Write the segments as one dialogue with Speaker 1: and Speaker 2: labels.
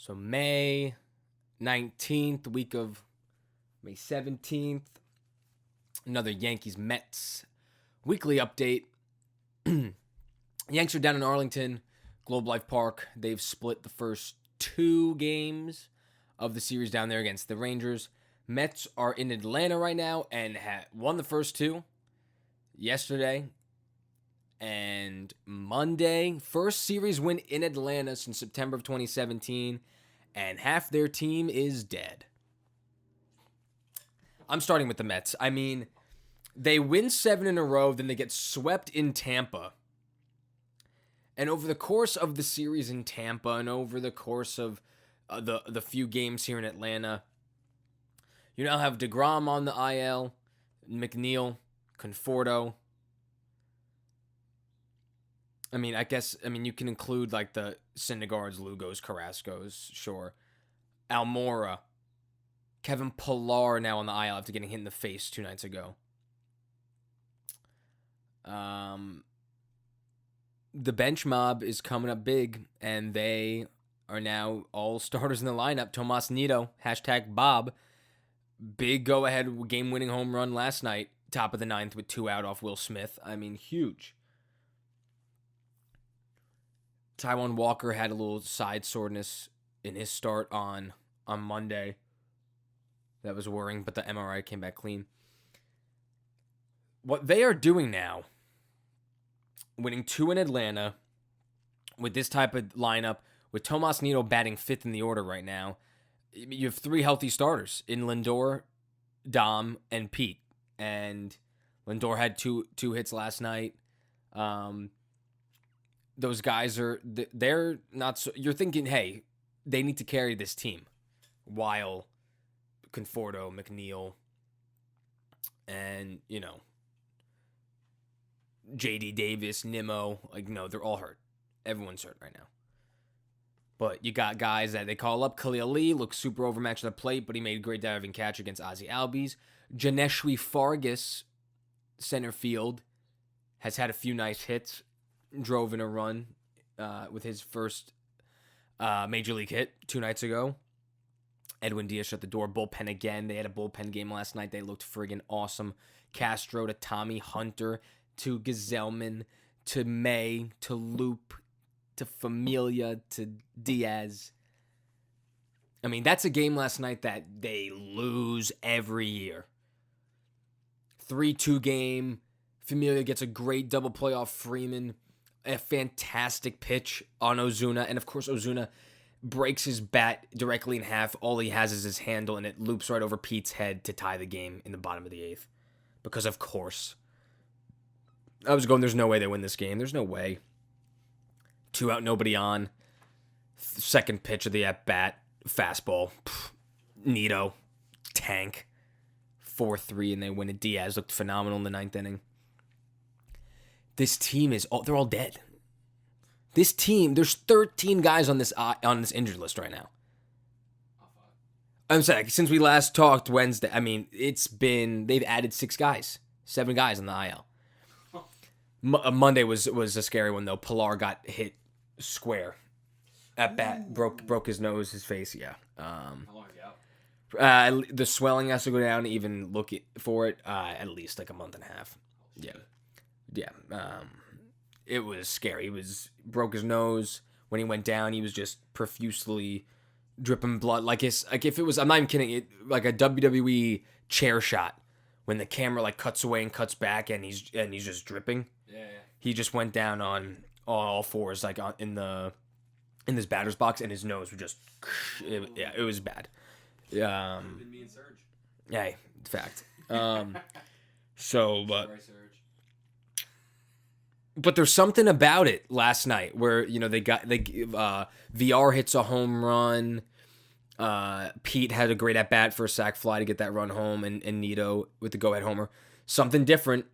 Speaker 1: So May 19th, week of May 17th, another Yankees-Mets weekly update. Yanks are down in Arlington, Globe Life Park. They've split the first two games of the series down there against the Rangers. Mets are in Atlanta right now and won the first two yesterday and Monday. First series win in Atlanta since September of 2017, and half their team is dead. I'm starting with the Mets. I mean, they win 7 in a row, then they get swept in Tampa. And over the course of the series in Tampa and over the course of the few games here in Atlanta, you now have DeGrom on the IL, McNeil, Conforto. I mean, you can include like the Syndergaards, Lugos, Carrascos, sure. Almora. Kevin Pillar now on the IL after getting hit in the face 2 nights ago. The bench mob is coming up big, and they are now all starters in the lineup. Tomas Nido, #Bob. Big go-ahead game-winning home run last night, top of the 9th with 2 out off Will Smith. I mean, huge. Taijuan Walker had a little side soreness in his start on Monday. That was worrying, but the MRI came back clean. What they are doing now, winning 2 in Atlanta with this type of lineup, with Tomas Nido batting 5th in the order right now, you have 3 healthy starters in Lindor, Dom, and Pete. And Lindor had two hits last night. Those guys they're not so, you're thinking, hey, they need to carry this team while Conforto, McNeil, and, JD Davis, Nimmo, no, they're all hurt. Everyone's hurt right now. But you got guys that they call up. Khalil Lee looks super overmatched at the plate, but he made a great diving catch against Ozzie Albies. Janeshwi Fargas, center field, has had a few nice hits. Drove in a run with his first major league hit 2 nights ago. Edwin Diaz shut the door. Bullpen again. They had a bullpen game last night. They looked friggin' awesome. Castro to Tommy Hunter to Gazelman to May to Loop to Familia to Diaz. I mean, that's a game last night that they lose every year. 3-2 game. Familia gets a great double play off Freeman. A fantastic pitch on Ozuna. And, of course, Ozuna breaks his bat directly in half. All he has is his handle, and it loops right over Pete's head to tie the game in the bottom of the 8th. Because, of course, I was going, there's no way they win this game. There's no way. 2 out, nobody on. Second pitch of the at-bat. Fastball. Nido. Tank. 4-3, and they win it. Diaz looked phenomenal in the 9th inning. This team they're all dead. This team, there's 13 guys on this injured list right now. I'm saying, since we last talked Wednesday, I mean, they've added 7 guys on the IL. Monday was a scary one, though. Pillar got hit square at bat, broke his nose, his face, yeah.
Speaker 2: How long is he out?
Speaker 1: The swelling has to go down, even look for it, at least like a month and a half. Yeah. Yeah, it was scary. Broke his nose. When he went down, he was just profusely dripping blood. Like if it was, I'm not even kidding, like a WWE chair shot when the camera cuts away and cuts back and he's just dripping.
Speaker 2: Yeah.
Speaker 1: He just went down on all fours in this batter's box, and his nose was just it was bad.
Speaker 2: Me and Serge.
Speaker 1: Yeah, fact. But there's something about it last night where, VR hits a home run. Pete had a great at-bat for a sac fly to get that run home, and Nido with the go-ahead homer. Something different.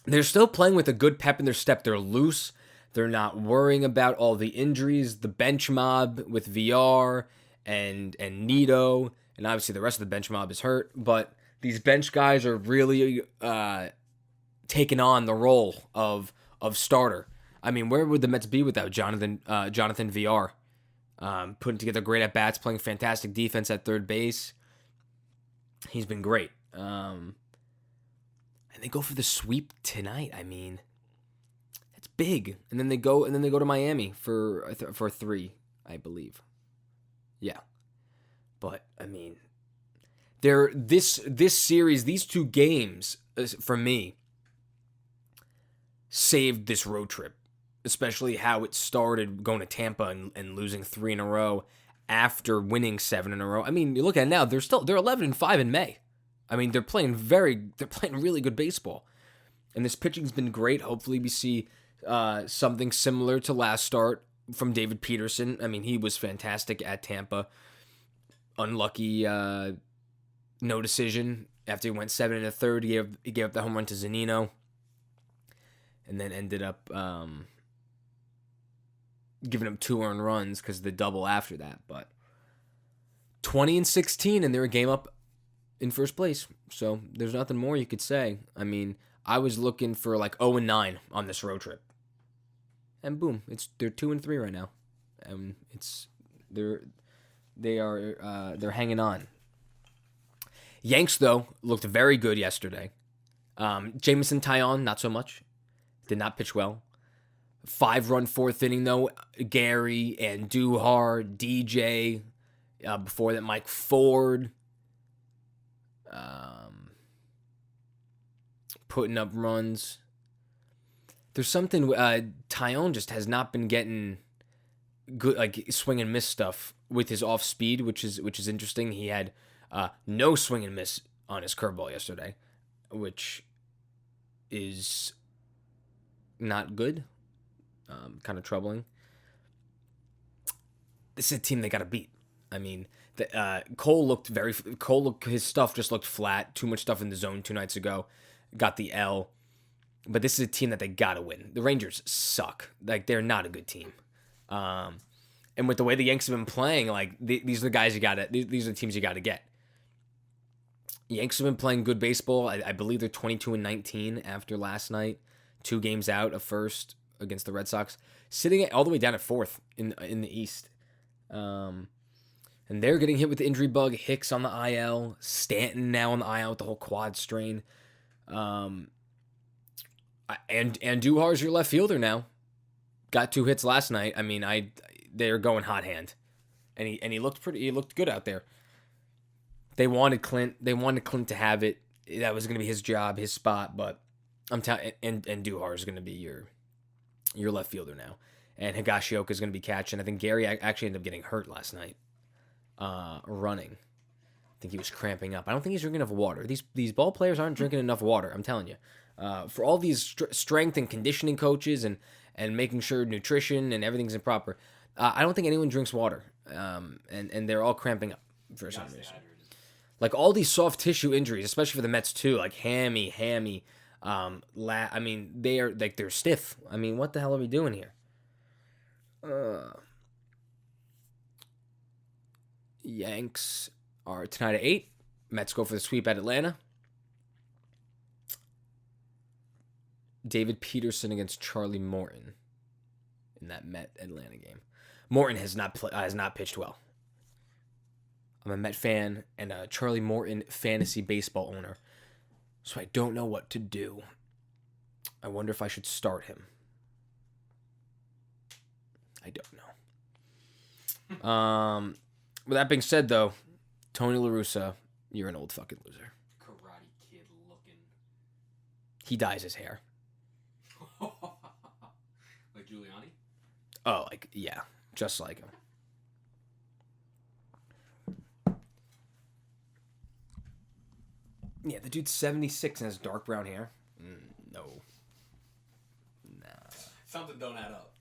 Speaker 1: They're still playing with a good pep in their step. They're loose. They're not worrying about all the injuries. The bench mob with VR and Nido, and obviously the rest of the bench mob is hurt. But these bench guys are really taking on the role of starter. I mean, where would the Mets be without Jonathan VR? putting together great at-bats, playing fantastic defense at third base. He's been great. And they go for the sweep tonight. I mean, that's big. And then they go to Miami for 3, I believe. Yeah. But I mean, this series, these 2 games for me saved this road trip, especially how it started going to Tampa and losing 3 in a row after winning 7 in a row. I mean, you look at it now, they're 11-5 in May. I mean, they're playing really good baseball. And this pitching's been great. Hopefully we see something similar to last start from David Peterson. I mean, he was fantastic at Tampa. Unlucky no decision after he went 7 1/3. He gave up the home run to Zunino, and then ended up giving up 2 earned runs because of the double after that. But 20-16, and they're a game up in first place. So there's nothing more you could say. I mean, I was looking for like 0-9 on this road trip, and boom, they're 2-3 right now, and they're hanging on. Yanks though looked very good yesterday. Jameson Taillon not so much, did not pitch well. 5-run 4th inning though. Gary and Duhar, DJ. Before that, Mike Ford. Putting up runs. There's something. Taillon just has not been getting good, like swing and miss stuff with his off speed, which is interesting. He had no swing and miss on his curveball yesterday, which is not good. Kind of troubling. This is a team they got to beat. I mean, Cole his stuff just looked flat. Too much stuff in the zone 2 nights ago. Got the L. But this is a team that they got to win. The Rangers suck. Like, they're not a good team. And with the way the Yanks have been playing, like, these are the guys these are the teams you got to get. Yanks have been playing good baseball. I believe they're 22-19 after last night. 2 games out of first against the Red Sox. Sitting all the way down at 4th in the East. And they're getting hit with the injury bug. Hicks on the IL. Stanton now on the IL with the whole quad strain. And Duhar's your left fielder now. Got 2 hits last night. I mean, they're going hot hand. And he looked good out there. They wanted Clint to have it. That was going to be his job, his spot, but I'm telling and Duhar is going to be your left fielder now. And Higashioka is going to be catching. I think Gary actually ended up getting hurt last night. Running. I think he was cramping up. I don't think he's drinking enough water. These ball players aren't drinking enough water, I'm telling you. For all these strength and conditioning coaches and making sure nutrition and everything's improper, I don't think anyone drinks water. And they're all cramping up for some reason. Like all these soft tissue injuries, especially for the Mets too, like hammy. I mean, they're stiff. I mean, what the hell are we doing here? Yanks are tonight at 8. Mets go for the sweep at Atlanta. David Peterson against Charlie Morton in that Met Atlanta game. Morton has not pitched well. I'm a Met fan and a Charlie Morton fantasy baseball owner, so I don't know what to do. I wonder if I should start him. I don't know. With that being said, though, Tony La Russa, you're an old fucking loser.
Speaker 2: Karate Kid looking.
Speaker 1: He dyes his hair.
Speaker 2: Like Giuliani?
Speaker 1: Oh, like, yeah. Just like him. Yeah, the dude's 76 and has dark brown hair. No. Nah.
Speaker 2: Something don't add up.